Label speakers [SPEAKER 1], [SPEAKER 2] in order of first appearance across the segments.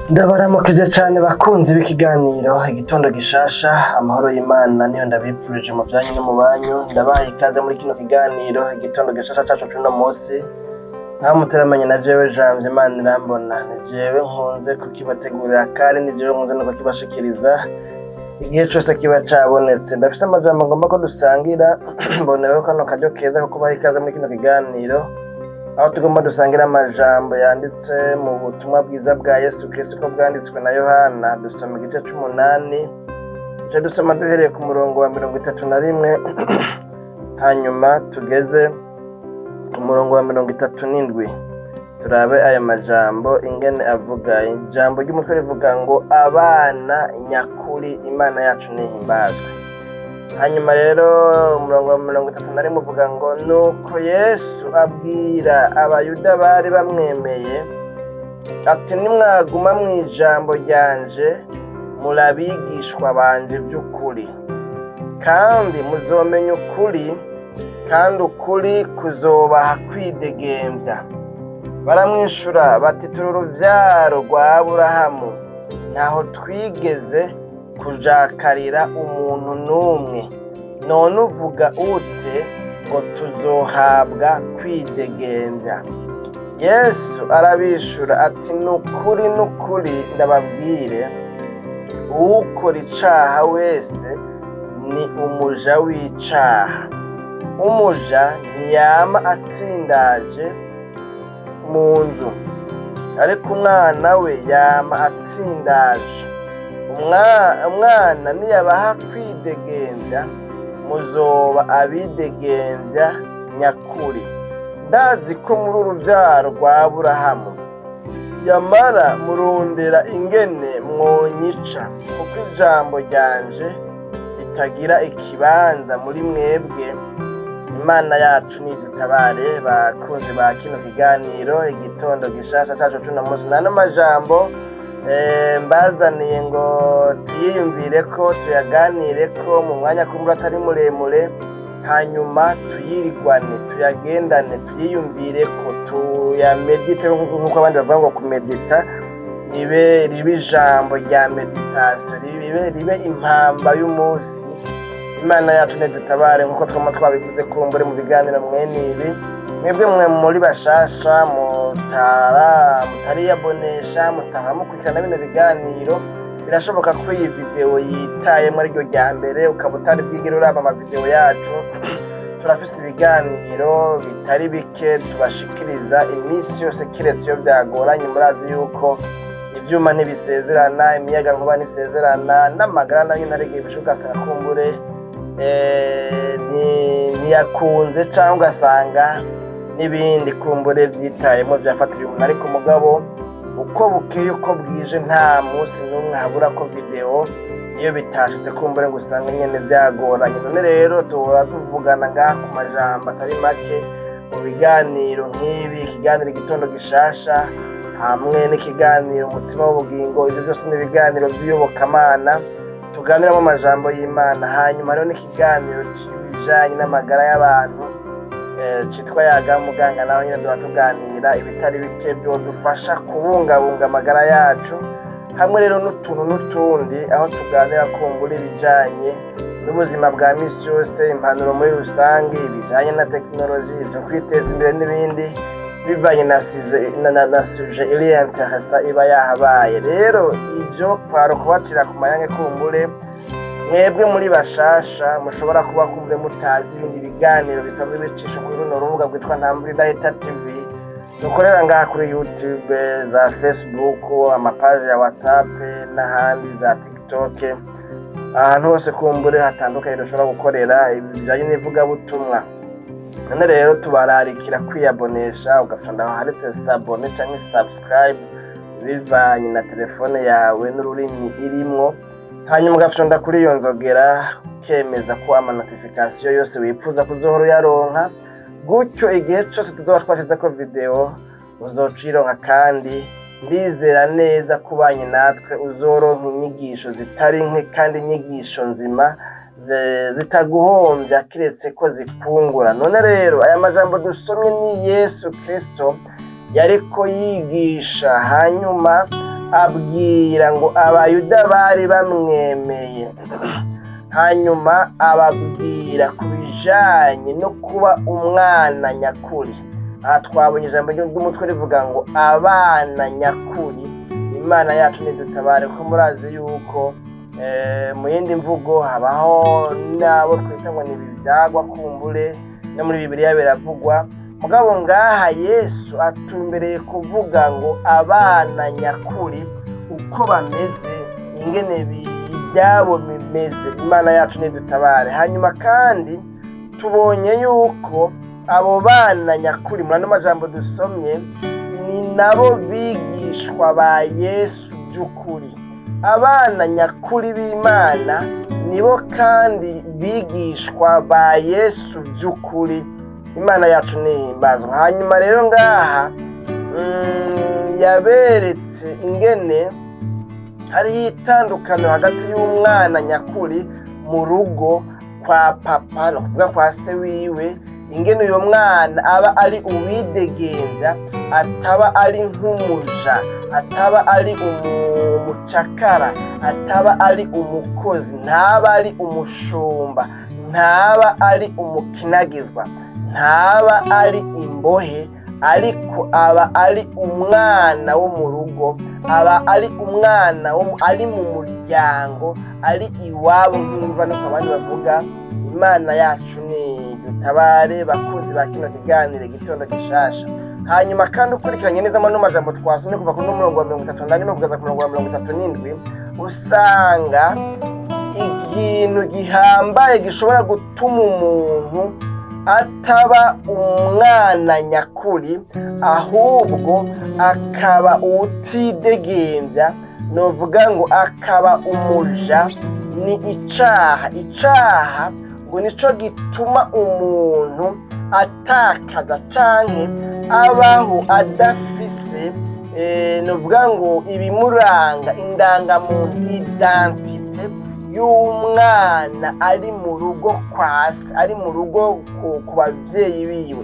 [SPEAKER 1] Ndabaramukije cyane bakunzi b'ikiganiro igitondo gishasha, amahoro y'Imana niyo ndabipfurije mu byanyu no mu banyu. Ndabaha ikaze muri kino kiganiro igitondo gishasha cacu cuno munsi. Nta muteramanye na jewe Jamvye Imana irambona, ni jewe nkunze kukibategurira kandi ni jewe nkunze no kukibashikiriza igihe cyose kiba cabonetse. Ndafise amajambo ngomba ko dusangira mboneyeho kano karyo keza ko kubaha ikaze muri kino kiganiro, aho tugomba dusangira amajambo yanditse mu butumwa bwiza bwa Yesu Kristo ko bwanditswe na Yohana. Dusoma igice c'8, tuje dusoma duhereye ku murongo wa 31 hanyuma tugeze ku murongo wa 37. Turabe aya majambo ingene avuga. Ijambo ry'umutwe rivuga ngo abana nyakuri, Imana yacu nihimbazwe. Hanyuma rero umurongo wa 31 uvuga ngo nuko Yesu abwira abayuda bari bamwemeye ati, nimwaguma mu ijambo ryanje murabigishwa banje by'ukuri, kandi muzomenya ukuri, kandi ukuri kuzobaha kwidegembya. Baramwishura bati, turi uruvyaro rwa Aburahamu, ntaho twigeze kujakarira umuntu n'umwe, none uvuga ute ngo tuzohabwa kwidegembya? Yesu arabishura ati, nukuri nukuri ndababwire, uwukora icaha wese ni umuja w'icaha. Umuja ntiyama atsindaje mu nzu, ariko umwana we yama atsindaje. Umwana niyabaha kwidegembya muzoba abidegembya nyakuri. Ndazi ko muri uruvyaro rwa Aburahamu, yamara murondera ingene mwonyica, kuko ijambo ryanje ritagira ikibanza muri mwebwe. Imana yacu nidutabare. Bakunzi ba kino kiganiro igitondo gishasha cacu cuno munsi, nano majambo mbazaniye ngo tuyiyumvire ko, tuyaganire ko mu mwanya kumbura atari muremure, hanyuma tuyirigwane, tuyagendane, tuyiyumvire ko, tuyamedite nk'uko abandi bavuga ngo kumedita ribe ijambo rya meditation, ribe impamba y'umunsi. Imana yacu nidutabare nk'uko twama twabivuze kumbure mu biganiro mwene ibi. Mwebwe mwe muri bashasha mutariyabonesha, mutahamukurikirana bino biganiro, birashoboka ko iyi video yitayemo ariryo rya mbere ukaba utari bwigire uraba amavideo yacu. Turafise ibiganiro bitari bike tubashikiriza iminsi yose, kiretse iyo byagoranye. Murazi yuko ivyuma ntibisezerana, imiyaga nkuba ntisezerana, n'amagara nayo ntarege ibishuka ugasanga kumbure ntiyakunze cyangwa ugasanga n'ibindi kumbure vyitayemo vyafatiriye umuntu. Ariko mugabo uko bukeye uko bwije nta munsi n'umwe habura ko video iyo bitashitse kumbure ngo usanga nyene vyagoranye. None rero duhora tuvugana ngaha ku majambo atari make mu biganiro nk'ibi, ikiganiro igitondo gishasha hamwe n'ikiganiro umutsima w'ubugingo. Ibyo byose ni ibiganiro vy'iyobokamana tuganiramo amajambo y'Imana. Hanyuma rero n'ikiganiro c'ibijanye n'amagara y'abantu citwa yaga muganga, naho nyine duha tuganira ibitari bike vyodufasha kubungabunga amagara yacu, hamwe rero n'utuntu n'utundi, aho tuganira kumbura ibijanye n'ubuzima bwa misi yose, impanuro muri rusange, ibijanye na tekinoloji, ivyo kwiteza imbere n'ibindi bivanye na suje iri interesa iba yahabaye. Rero ivyo kwaro kubacira ku mayange kumbure mwebwe muri bashasha mushobora kuba kumbure mutazi ibindi biganiro bisanzwe bicisha kuri runo rubuga rwitwa Ntamvura Idahita TV, dukorera ngaha kuri YouTube, za Facebook, amapaje ya WhatsApp n'ahandi za TikTok. Ahantu hose kumbure hatandukanye dushobora gukorera ibijanye n'ivugabutumwa. None rero tubararikira kwiyabonesha, ugafasha ndaho handitse s'abonner canke subscribe bivanye na telefone yawe n'ururimi irimwo, hanyuma ugafasha kuri iyo nzogera ukemeza ko ama notification yose wipfuza kuzohora uyaronka, gutyo igihe cyose tuzoba twashize ko video uzocironka. Kandi ndizera neza kubanye natwe uzoronka inyigisho zitari nke kandi inyigisho nzima zitaguhombya kiretse ko zikungura. None rero aya majambo dusomye ni Yesu Kristo yariko yigisha, hanyuma abwira ngo abayuda bari bamwemeye, hanyuma ababwira ku bijanye no kuba umwana nyakuri. Aha twabonye ijambo ry'umutwe rivuga ngo abana nyakuri. Imana yacu nidutabare, ko murazi yuko mu yindi mvugo habaho nabo twita ngo nibivyagwa kumbure, no muri Bibiliya biravugwa. Mugabo ngaha Yesu atumbereye kuvuga ngo abana nyakuri uko bameze, ingene ibyabo bimeze. Imana yacu nidutabare. Hanyuma kandi tubonye yuko abo bana nyakuri muri ano majambo dusomye ni nabo bigishwa ba Yesu by'ukuri. Abana nyakuri b'Imana nibo kandi bigishwa ba Yesu by'ukuri. Imana yacu nihimbazwa. Hanyuma rero ngaha yaberetse ingene hariho itandukaniro hagati y'umwana nyakuri mu rugo kwa papa, no kuvuga kwa se wiwe, ingene uyo mwana aba ari uwidegembya, ataba ari nk'umuja, ataba ari umucakara, ataba ari umukozi, ntaba ari umushumba, ntaba ari umukinagizwa, ntaba ari imbohe, ariko aba ari umwana wo mu rugo, aba ari umwana ari mu muryango, ari iwabo nk'imva no abandi bavuga. Imana yacu ni dutabare, bakunzi ba kino kiganiro Gitondo Gishasha. Hanyuma kandi ukurikiranye neza amano majambo twasomye kuva kuri umurongo wa 34 kugeza ku murongo wa 37, usanga ikintu gihambaye gishobora gutuma umuntu ataba umwana nyakuri, ahubwo akaba utidegembya, novuga ngo akaba umuja. Ni icaha ngo nico gituma umuntu atakaza canke abaho adafise novuga ngo ibimuranga, indangamuntu, identite y'umwana ari mu rugo kwasi, ari mu rugo ku bavyeyi biwe.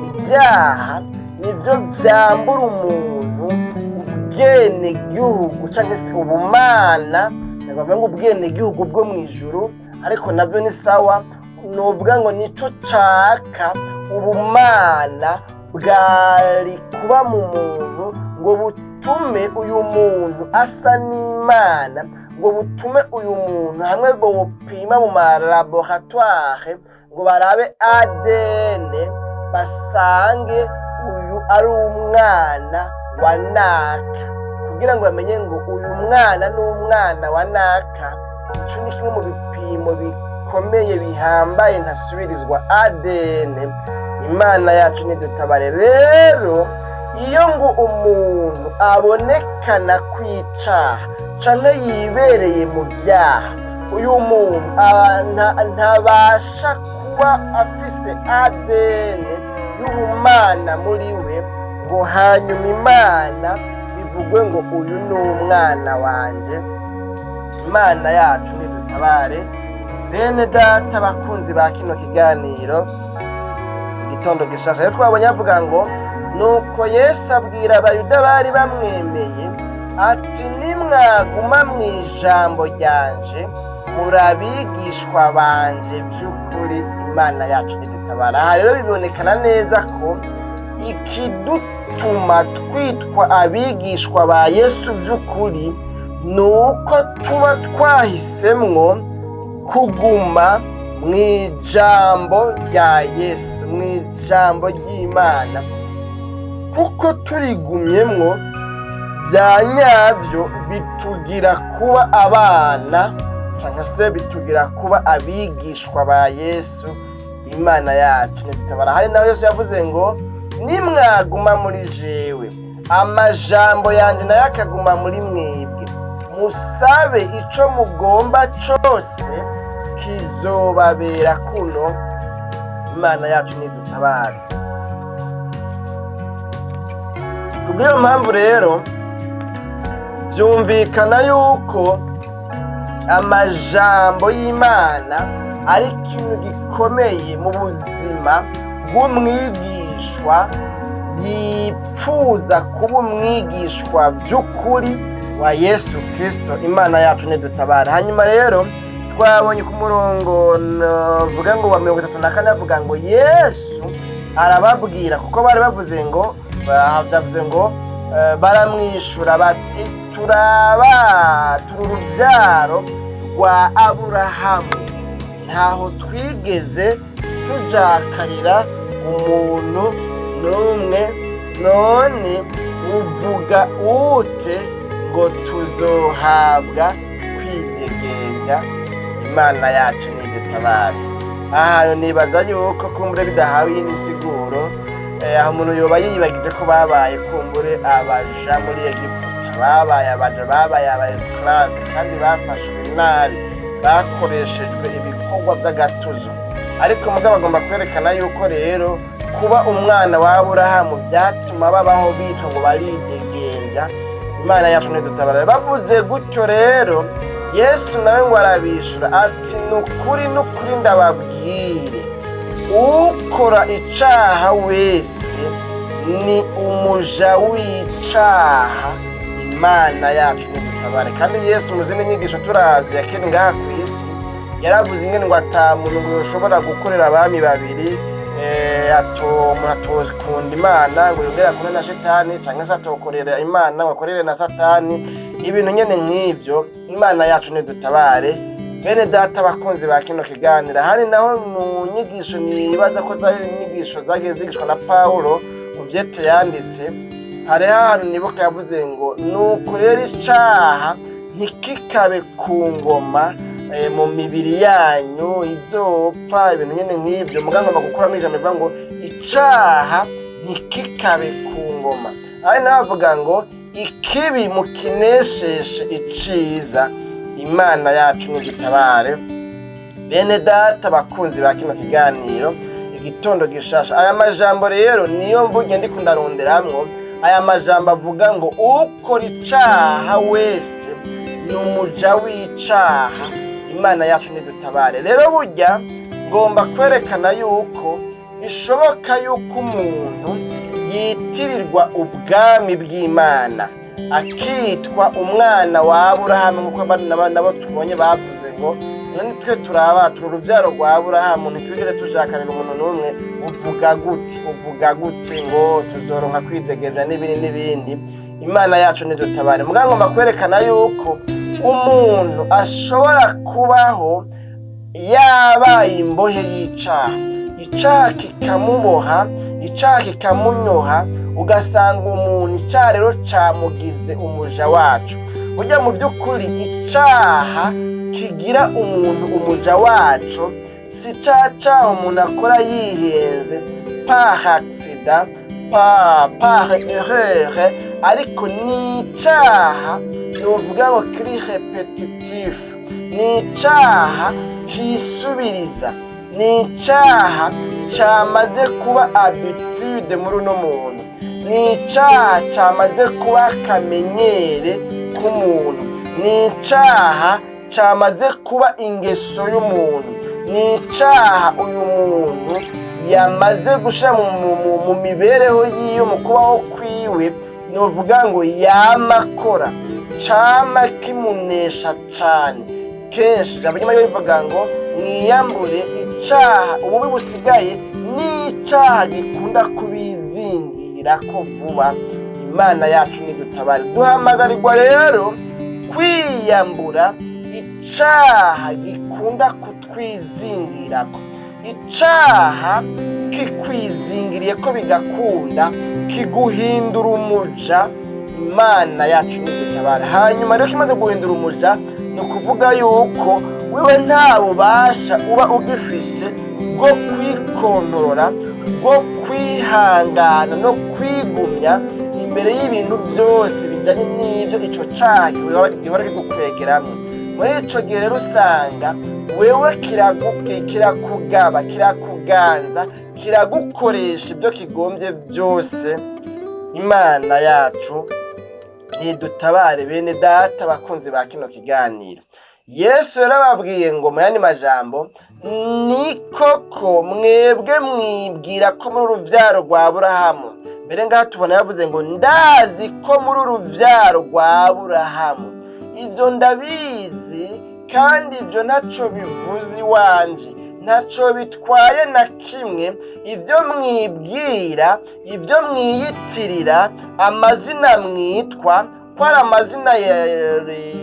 [SPEAKER 1] Ibyaha nivyo vyambura umuntu ubwene gihugu canke se ubumana, bavuga ngo ubwene gihugu bwo mwijuru, ariko navyo ni sawa. Novuga ngo nico caka ubumana bwari kuba mu muntu, ngo butume uyu muntu asa n'Imana, ngo butume uyu muntu hamwe bopima mu malaboratoire ngo barabe ADN basange uyu ari umwana wa naka, kugira ngo bamenye ngo uyu mwana ni umwana wa naka. Ico ni kimwe mu bipimo bikomeye bihambaye ntasubirizwa, ADN. Imana yacu nidutabare rero. Iyo ngo umuntu abonekana kwicaha canke yibereye mu byaha, uyu muntu ntabasha kuba afise ADN y'ubumana muri we, ngo hanyuma Imana bivugwe ngo uyu ni umwana wanje. Imana yacu nidutabare. Bene data bakunzi ba kino kiganiro Gitondo Gishasha, rero twabonye avuga ngo nuko Yesu abwira abayuda bari bamwemeye ati, nimwaguma mu ijambo ryanje murabigishwa banje by'ukuri. Imana yacu nidutabara. Aha rero bibonekana neza ko ikidutuma twitwa abigishwa ba Yesu by'ukuri nuko tuba twahisemwo kuguma mu ijambo rya Yesu, mu ijambo ry'Imana, kuko turigumyemwo bya nyabyo bitugira kuba abana cyangwa se bitugira kuba abigishwa ba Yesu. Imana yacu nidutabara. Hari naho Yesu yavuze ngo nimwaguma muri jewe amajambo yanje nayo akaguma muri mwebwe, musabe ico mugomba cose kizobabera kuno. Imana yacu nidutabara. Kubw'iyo mpamvu rero byumvikana yuko amajambo y'Imana ari ikintu gikomeye mu buzima bw'umwigishwa yipfuza kuba umwigishwa by'ukuri wa Yesu Kristo. Imana yacu nidutabare. Hanyuma rero twabonye ku murongo vuga ngo wa 34 avuga ngo Yesu arababwira, kuko bari bavuze ngo baramwishura bati turi urubyaro rwa Aburahamu, ntaho twigeze tujakarira umuntu n'umwe, none uvuga ute ngo tuzohabwa kwidegembya? Imana yacu nidutabare. Aha nibaza yuko kumbure bidahawe insiguro, aho umuntu yoba yiyibagije ko babaye kumbure abaja muri Egiputa, babaye abaja, babaye abaesclave, kandi bafashwe nabi, bakoreshejwe ibikorwa by'agatuzo. Ariko mugabo agomba kwerekana yuko rero kuba umwana wa Aburahamu byatuma babaho bitwa ngo baridegembya. Imana yacu nidutabara. Bavuze gutyo rero Yesu nawe ngo arabishura ati nukuri ndababwire, ukora icaha wese ni umuja w'icaha. Imana yacu nidutabare. Kandi Yesu mu zindi nyigisho turavye yakiri ngaha ku isi yaravuze ingene ngo ata muntu yoshobora gukorera abami babiri, umuntu atokunda Imana ngo yongere akore na Shetani, canke se atokorera Imana ngo akorere na Satani, ibintu nyene nk'ivyo. Imana yacu nidutabare. Bene data bakunzi ba kino kiganira, hari naho mu nyigisho nibaza ko zari inyigisho zagiye zigishwa na Paulo mu vyete yanditse, hari ahantu nibuka yavuze ngo nuko rero icaha ntikikabe ku ngoma mu mibiri yanyu izopfa, ibintu nyene nk'ivyo. Muganga bagukuramo ijambo bivuga ngo icaha ntikikabe ku ngoma. Ari naho avuga ngo ikibi mukinesheshe iciza. Imana yacu nidutabare. Bene data bakunzi ba kino kiganiro igitondo gishasha, aya majambo rero niyo mvuge ndiko ndaronderamwo. Aya majambo avuga ngo ukora icaha wese ni umuja w'icaha. Imana yacu nidutabare. Rero burya ngomba kwerekana yuko bishoboka yuko umuntu yitirirwa ubwami bw'Imana akitwa umwana wa Aburahamu, nk'uko nabo tubonye bavuze ngo none twe turi urubyaro rwa Aburahamu, ntitwigeze tujakarira umuntu n'umwe. Uvuga gute ngo tuzoronka kwidegembya n'ibindi. Imana yacu nidutabare. Muganga ngomba kwerekana yuko umuntu ashobora kubaho yabaye imbohe y'icaha, icaha kikamuboha, icaha kikamunyoha, ugasanga umuntu icaha rero camugize umuja wacu. Burya mu by'ukuri icaha kigira umuntu umuja wacu si caha umuntu akora yihenze, par accident, par erreur, ariko ni icaha novuga ngo kiri repetitif, ni icaha cisubiriza, ni icaha camaze kuba habitude muri uno muntu, ni icaha camaze kuba akamenyere k'umuntu, ni icaha camaze kuba ingeso y'umuntu, ni icaha uyu muntu yamaze gushira mu mibereho yiyo, mu kubaho kwiwe, novuga ngo yamakora, cama kimunesha cane. Kenshi ijambo ry'Imana rivuga ngo mwiyambure icaha, ububi busigaye ni icaha gikunda kubizingira ko vuba. Imana yacu nidutabare. Duhamagarirwa rero kwiyambura icaha gikunda kutwizingirako. Icaha kikwizingiriye ko bigakunda kiguhindura umuja. Imana yacu nidutabare. Hanyuma rero kimaze guhindura umuja, ni ukuvuga yuko wewe nta bubasha uba ugifise bwo kwikontorora, bwo kwihangana no kwigumya imbere y'ibintu byose bijyanye n'ibyo ico caha gihora kigukwegeramwo. Muri ico gihe rero usanga wewe kirakugaba, kirakuganza, kiragukoresha ibyo kigombye byose. Imana yacu nidutabare. Bene data bakunzi ba kino kiganiro, Yesu yarababwiye ngo mu yandi majambo, ni koko mwebwe mwibwira ko muri uruvyaro rwa Aburahamu, mbere ngaha tubona yavuze ngo ndazi ko muri uruvyaro rwa Aburahamu. Ivyo ndabizi kandi ivyo ntaco bivuze iwanje, ntaco bitwaye na kimwe. Ivyo mwibwira, ivyo mwiyitirira, amazina mwitwa ko ari amazina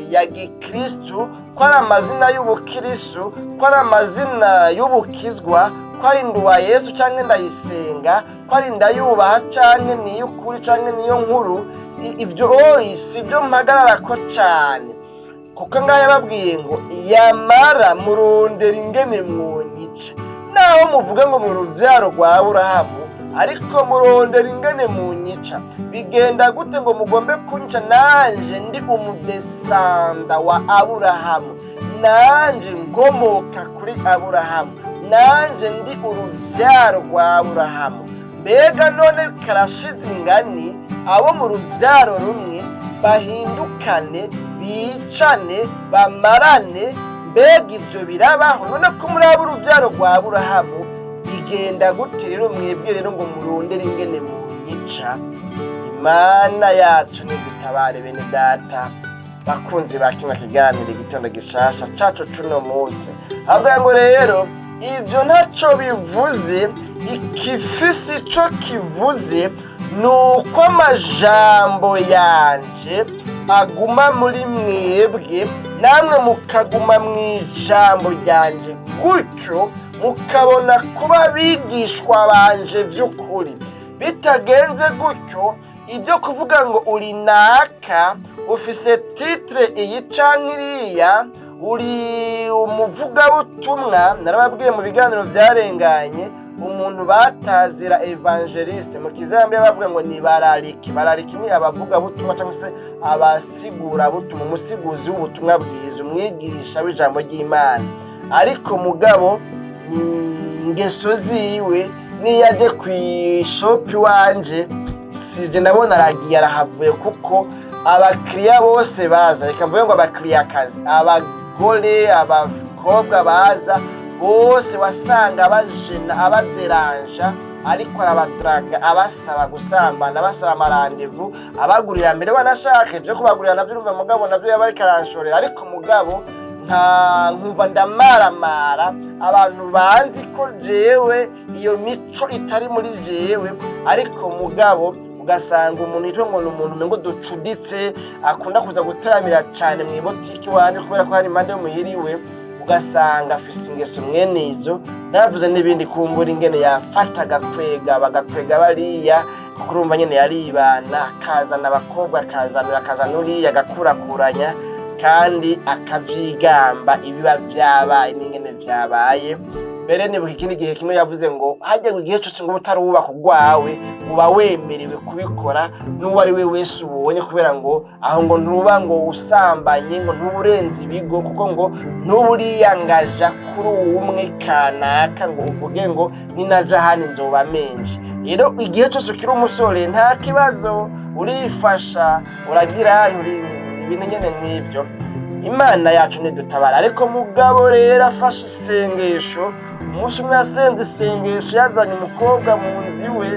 [SPEAKER 1] ya gikristu, ko ari amazina y'ubukristu, ko ari amazina y'ubukizwa, ko ari nduwa Yesu canke ndayisenga, ko ari ndayubaha canke niy'ukuri canke niyo nkuru, ivyo si byo mpagararako cane. Kuko ngaho yababwiye ngo yamara murondera ingene mwonyica. Naho muvuga ngo mu ruvyaro rwa Aburahamu, ariko murondera ingene munyica. Bigenda gute ngo mugombe kunyica nanje ndi umudesanda wa Aburahamu, nanje ngomoka kuri Aburahamu, nanje ndi uruvyaro rwa Aburahamu? Mbega none karashize ingani abo mu ruvyaro rumwe bahindukane, bicane, bamarane? Mbega ivyo birabaho? None ko muri abo uruvyaro rwa Aburahamu, bigenda gute rero mwebwe rero ngo murondere ingene munyica? Imana yacu nidutabare bene data bakunzi ba kino kiganiro igitondo gishasha cacu cuno munsi. Avuga ngo rero ivyo ntaco bivuze, ikifisi ico kivuze nuko amajambo yanje aguma muri mwebwe, namwe mukaguma mw'ijambo ryanje, gutyo mukabona kuba abigishwa banje vy'ukuri. Bitagenze gutyo, ibyo kuvuga ngo uri naka, ufise titre iyi canke iriya, uri umuvugabutumwa, narababwiye mu biganiro byarenganye, umuntu batazira evangeliste mu kizambi bavuga ngo ni barariki. Barariki ni abavugabutumwa cyangwa se abasigura butumwa, umusiguzi w'ubutumwa bwiza, umwigisha w'ijambo ry'Imana. Ariko mugabo ingeso ziwe niyaje kw'ishopi wanje, sije ndabona aragiye arahavuye, kuko abakiriya bose baza, reka mvuge ngo abakiriyakazi, abagore, abakobwa baza bose wasanga abajena, abaderanja, ariko arabadraga, abasaba gusambana, abasaba amarandevu, abagurira mbere banashaka ivyo kubagurira navyo, urumva mugabo navyo yaba ariko aranshorera. Ariko mugabo nkumva ndamaramara, abantu banzi ko jewe iyo mico itari muri jewe. Ariko mugabo ugasanga umuntu yitwa ngo ni umuntu ngo ducuditse, akunda kuza gutaramira cyane mu ibotiki wanje kubera ko hari impande y'umuhiriwe, ugasanga afise ingeso mwene izo. Naravuze n'ibindi kumbura ingene yafata agakwega, bagakwega bariya, kuko urumva nyene yaribana, akazana abakobwa, akazana uriya, agakurakuranya, kandi akavyigamba ibiba vyabaye n'ingene vyabaye. Mbere nibuka ikindi gihe kimwe yavuze ngo hajya ngo igihe cyose ngo utarubaka urwawe uba wemerewe kubikora n'uwo ari we wese ubonye, kubera ngo aho ngo ntuba ngo usambanye, ngo ntuburenze ibigo, kuko ngo ntuburiyangaja kuri umwe kanaka ngo uvuge ngo ninaja hano nzoba menshi. Rero igihe cyose ukiri umusore nta kibazo, urifasha, uragira ibintu nyene nk'ivyo. Imana yacu nidutabara. Ariko mugabo rero afashe isengesho, umunsi umwe yasenze isengesho, yazanye umukobwa mu nzu iwe,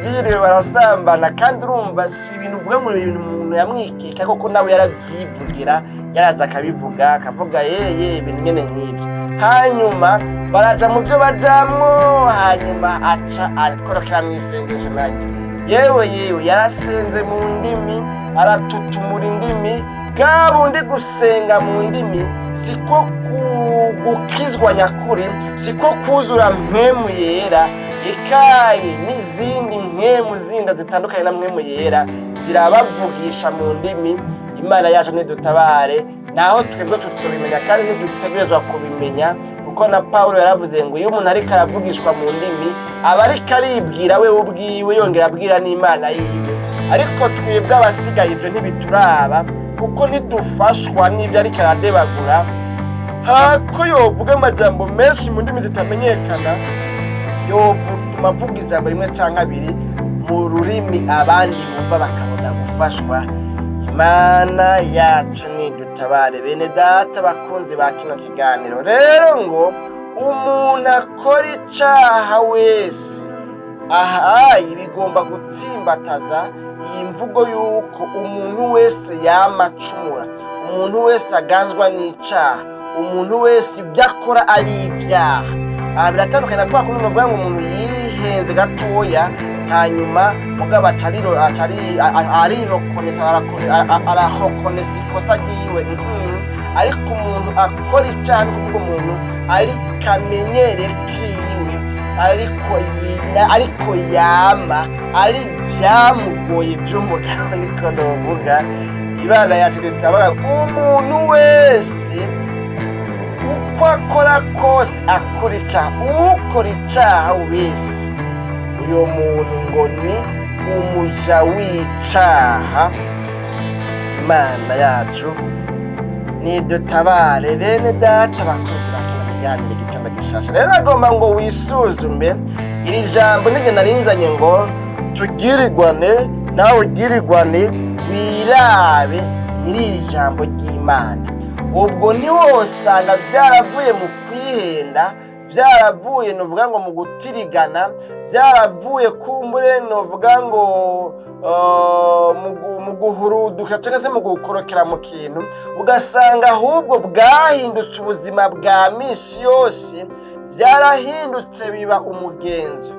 [SPEAKER 1] biriwe barasambana. Kandi urumva si ibintu uvuga ngo ibintu umuntu yamwikika, kuko nawe yaravyivugira, yaraza akabivuga, akavuga yeye ibintu nyene nk'ivyo. Hanyuma baraja mu vyo bajamwo, hanyuma aca akorokera mw'isengesho naryo. Yewe yarasenze mu ndimi, aratutumura indimi. Gabundi gusenga mu ndimi siko gukizwa nyakuri, siko kuzura mpemu yera. Ikaye n'izindi mpemu zindi zitandukanye na mpemu yera zirabavugisha mu ndimi. Imana yacu nidutabare, naho twebwe tutubimenya kandi ntidutegerezwa kubimenya, kuko na Paulo yaravuze ngo iyo umuntu ariko aravugishwa mu ndimi aba ariko aribwira we ubwiwe, yongera abwira n'Imana yiwe. Ariko twebwe abasigaye ivyo ntibituraba, kuko ntidufashwa n'ibyo ariko aradebagura. Hako yovuga amajambo menshi mu ndimi zitamenyekana, yovutuma avuga ijambo rimwe canke abiri mu rurimi abandi bumva bakabona gufashwa. Imana yacu nidutabare bene data bakunzi ba kino kiganiro. Rero ngo umuntu akora icaha wese aha bigomba gutsimbataza iyi mvugo y'uko umuntu wese yamacumura, umuntu wese aganzwa n'icaha, umuntu wese ibyo akora ari ibyaha. Aha biratandukanye na kwa kundi uvuga ngo umuntu yihenze gatoya hanyuma mugabo arahokonesa ikosa ryiwe. Ariko umuntu akora icyaha ni ukuvuga umuntu ari kamenyere kiwe, ariko yama ari byamugoye by'umugabo. niko novuga ibana yacu ritabaga umuntu wese uko akora kose akora icyaha. Ukora icyaha wese uyo muntu ngo ni umuja w'icaha. Imana yacu nidutabare bene data bakozi bakina kiganiro gitondo gishasha. Rero agomba ngo wisuzume iri jambo nige narinzanye ngo tugirirwane nawe ugirirwane, wirabe iri jambo ry'Imana. Ubwo ntiwosanga byaravuye mu kwihenda, byaravuye novuga ngo mu gutirigana, byaravuye kumbure novuga ngo mu guhuruduka cyangwa se mu gukorokera mu kintu, ugasanga ahubwo bwahindutse ubuzima bwa misi yose, byarahindutse biba umugenzo.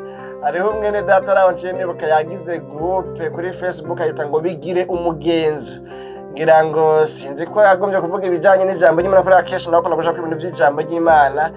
[SPEAKER 1] Hariho mwene data araho nciye nibuka yagize groupe kuri Facebook ayita ngo bigire umugenzo. Ngira ngo sinzi ko yagombye kuvuga ibijyanye n'ijambo ry'Imana, kuri akenshi nako nagushaka ibintu by'ijambo ry'Imana.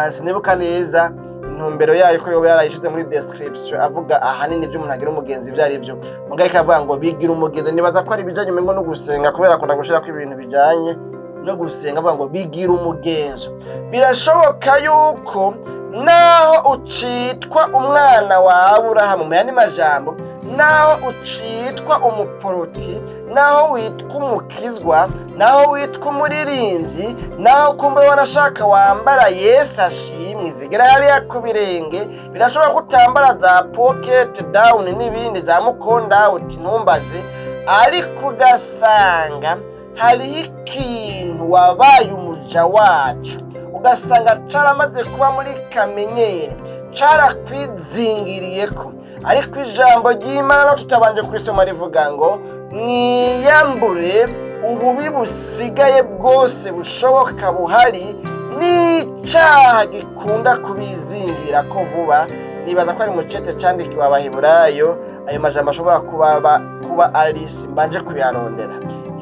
[SPEAKER 1] Sinibuka neza intumbero yayo ko yoba yarayishize muri description avuga ahanini ibyo umuntu agira umugenzi ibyo ari byo. Mugaye kavuga ngo bigira umugenzo, nibaza ko ari ibijyanye mengo no gusenga, kubera akunda gushira ko ibintu bijyanye no gusenga avuga ngo bigira umugenzo. Birashoboka yuko naho ucitwa umwana wa Aburahamu, mu yandi majambo, naho ucitwa umuporoti, naho witwa umukizwa, naho witwa umuririmbyi, naho kumbe wanashaka wambara Yesu ashimwe zigera hariya ku birenge, birashobora kutambara za pocket down n'ibindi za mukonda out ntumbaze, ariko ugasanga hariho ikintu wabaye umuja wacu, ugasanga caramaze kuba muri kamenyere, carakwizingiriyeko. Ariko ijambo ry'Imana tutabanje kurisoma rivuga ngo mwiyambure ububi busigaye bwose bushoboka buhari n'icyaha gikunda kubizingira ko vuba. Nibaza ko ari mu cete candikiwe Abaheburayo, ayo majambo ashobora kuba ari simbanje kubiyarondera.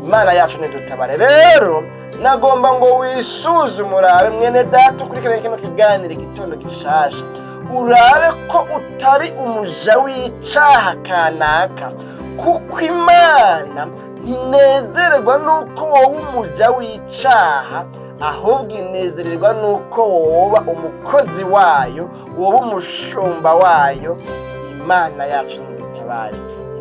[SPEAKER 1] Imana yacu nidutabare. Rero nagomba ngo wisuzume urabe mwene data ukurikirana kino kiganiro gitondo gishasha, urabe ko utari umuja w'icaha kanaka, kuko Imana ntinezererwa nuko wowe umuja w'icaha, ahubwo inezererwa nuko woba umukozi wayo, woba umushumba wayo. Imana yacu nidutabare.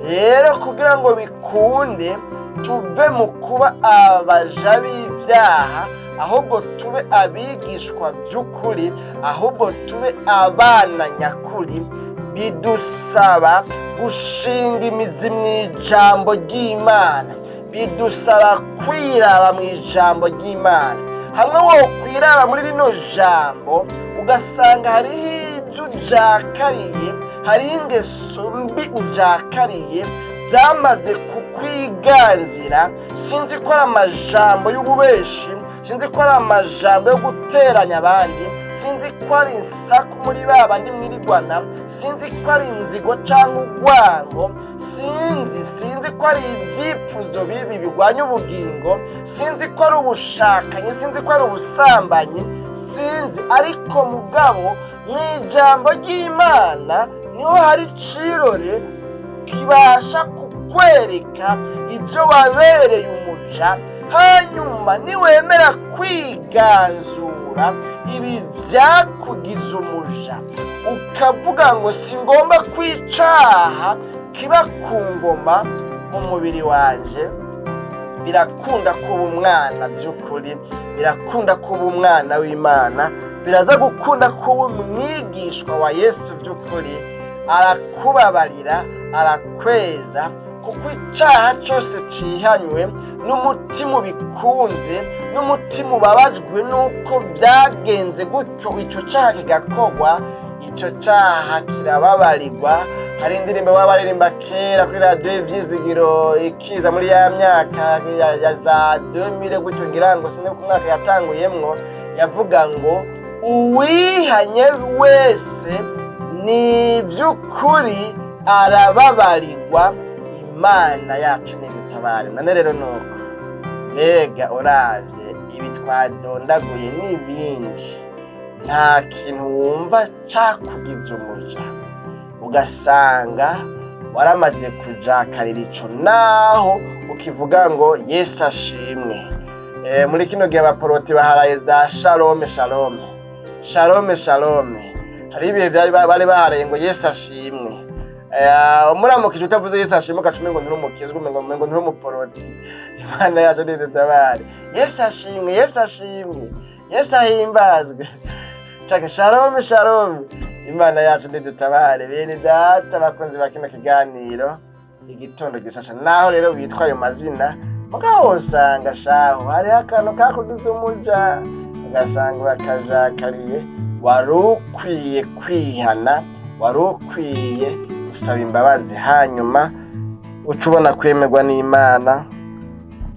[SPEAKER 1] Rero kugira ngo bikunde tuve mu kuba abaja b'ibyaha, ahubwo tube abigishwa by'ukuri, ahubwo tube abana nyakuri, bidusaba gushinga imizi mu ijambo ry'Imana, bidusaba kwiraba mu ijambo ry'Imana. Hamwe wo kwiraba muri rino jambo ugasanga hariho ibyo ujakariye, hariho ingeso mbi ujakariye zamaze kukwiganzira. Sinzi ko ari amajambo y'ububeshi, sinzi ko ari amajambo yo guteranya abandi, sinzi ko ari insaku muri babandi mwirigwana, sinzi ko ari inzigo cyangwa urwango, sinzi ko ari ibyipfuzo bibi bigwanya ubugingo, sinzi ko ari ubushakanyi, sinzi ko ari ubusambanyi, sinzi. Ariko mugabo mu ijambo ry'Imana niho hari cirore kibasha kukwereka ibyo wabereye umuja, hanyuma niwemera kwiganzura ibi byakugize umuja, ukavuga ngo singomba kwicaha kiba ku ngoma mu mubiri wanje, birakunda kuba umwana by'ukuri, birakunda kuba umwana w'Imana, biraza gukunda kuba umwigishwa wa Yesu by'ukuri. Arakubabarira, arakweza, kuko icyaha cyose cihanywe n'umutima ubikunze, n'umutima ubabajwe nuko byagenze gutyo icyo cyaha kigakogwa, icyo cyaha kirababarirwa. Hari indirimbo baba baririmba kera kuri radiyo y'ibyizigiro ikiza muri ya myaka ya za 2000 gutyo, ngira ngo sine ku mwaka yatanguyemwo, yavuga ngo uwihanye wese ni by'ukuri arababarirwa, Imana yacu n'ibitabare. None rero nuko mbega uravye ibi twadondaguye n'ibindi, nta kintu wumva cakugize umuja ugasanga waramaze kujakarira ico, naho ukivuga ngo Yesu ashimwe. Muri kino gihe abaporoti baharaye za shalome shalome shalome shalome. Hari ibihe bari baharaye ngo Yesu ashimwe. Umuramukije utavuze Yesu ashimwe ukacumi ngo nturumukizwe, ngo nturumuporoti. Imana yacu nidutabare. Yesu ashimwe, Yesu ashimwe, Yesu ahimbazwe. Chaka shalome shalome. Imana yacu nidutabare. Bene data bakunzi bakino kiganiro igitondo gishasha, naho rero witwa ayo mazina mugabo usanga shaho hari akantu kakugize umuja, ugasanga bakajakariye. Warukwiye kwihana, warukwiye gusaba imbabazi, hanyuma ucubona kwemerwa n'Imana,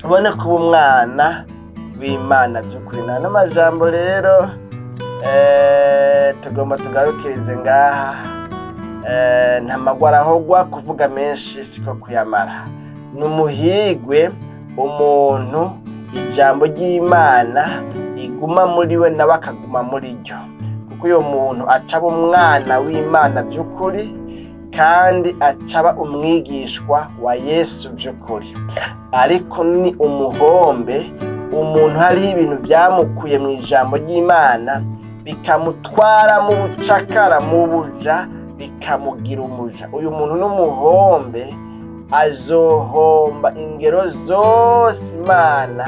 [SPEAKER 1] ubone kuba umwana w'Imana by'ukuri. N'amajambo rero tugomba tugarukirize ngaha. Nta magwara ahogwa, kuvuga menshi siko kuyamara. Numuhigwe umuntu ijambo ry'Imana iguma muri we nawe akaguma muri ryo, kuko uyo muntu acaba umwana w'Imana by'ukuri kandi acaba umwigishwa wa Yesu by'ukuri. Ariko ni umuhombe umuntu hariho ibintu byamukuye mu ijambo ry'Imana bikamutwara mu bucakara, mu buja, bikamugira umuja. Uyu muntu n'umuhombe, azohomba ingero zose Imana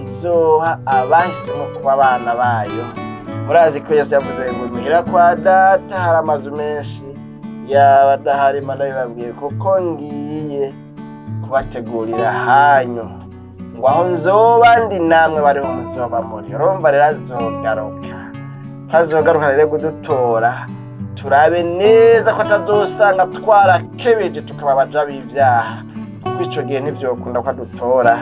[SPEAKER 1] izoha abahisemo kuba abana bayo. Murazi ko Yesu yavuze ngo muhira kwa data hari amazu menshi, yaba adahari Imana bibabwiye kuko ngiye kubategurira hanyu, ngo aho nzoba ndi namwe bariho muzoba muri. Urumva rero azogaruka rero kudutora, turabe neza ko atazosanga twarakebeje tukaba abaja b'ivyaha, kuko ico gihe ntivyokunda ko adutora.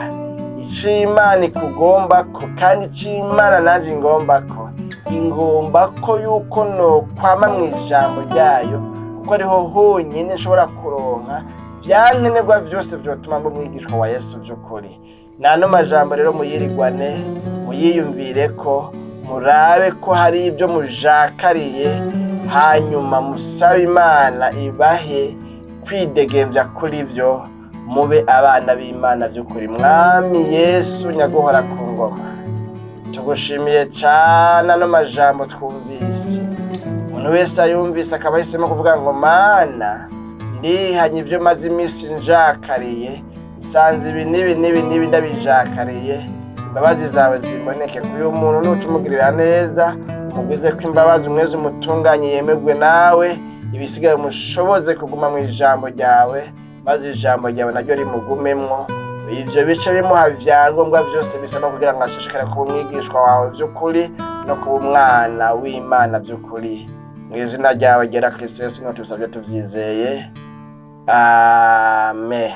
[SPEAKER 1] Ic'Imana ikugombako kandi ic'Imana nanje ingombako, ingombako yuko nokwama mw'ijambo ryayo, kuko ariho honyine nshobora kuronka vyankenerwa vyose vyotuma mba umwigishwa wa Yesu vy'ukuri. N'ano majambo rero muyirigwane, muyiyumvireko, murabe ko hari ibyo mujakariye, hanyuma musabe Imana ibahe kwidegembya kuri byo, mube abana b'Imana by'ukuri. Mwami Yesu nyaguhora ku ngoma, tugushimiye cyane ano majambo twumvise. Umuntu wese ayumvise akaba ahisemo kuvuga ngo Mana ndihanye ibyo maze iminsi njakariye, nsanze ibi n'ibi ndabijakariye, imbabazi zawe ziboneke kuri uyu muntu. Nutumugirira neza, umugwize ko imbabazi umweze umutunganye yemerwe nawe, ibisigaye umushoboze kuguma mu ijambo ryawe, maze ijambo ryawe naryo rimugumemwo. Ivyo bice bimuha ivyangombwa vyose bisa no kugira ngo ashishikare kuba umwigishwa wawe vy'ukuri no kuba umwana w'Imana vy'ukuri. Mu izina ryawe ryera Kristo Yesu niho tubisabye tuvyizeye, amen.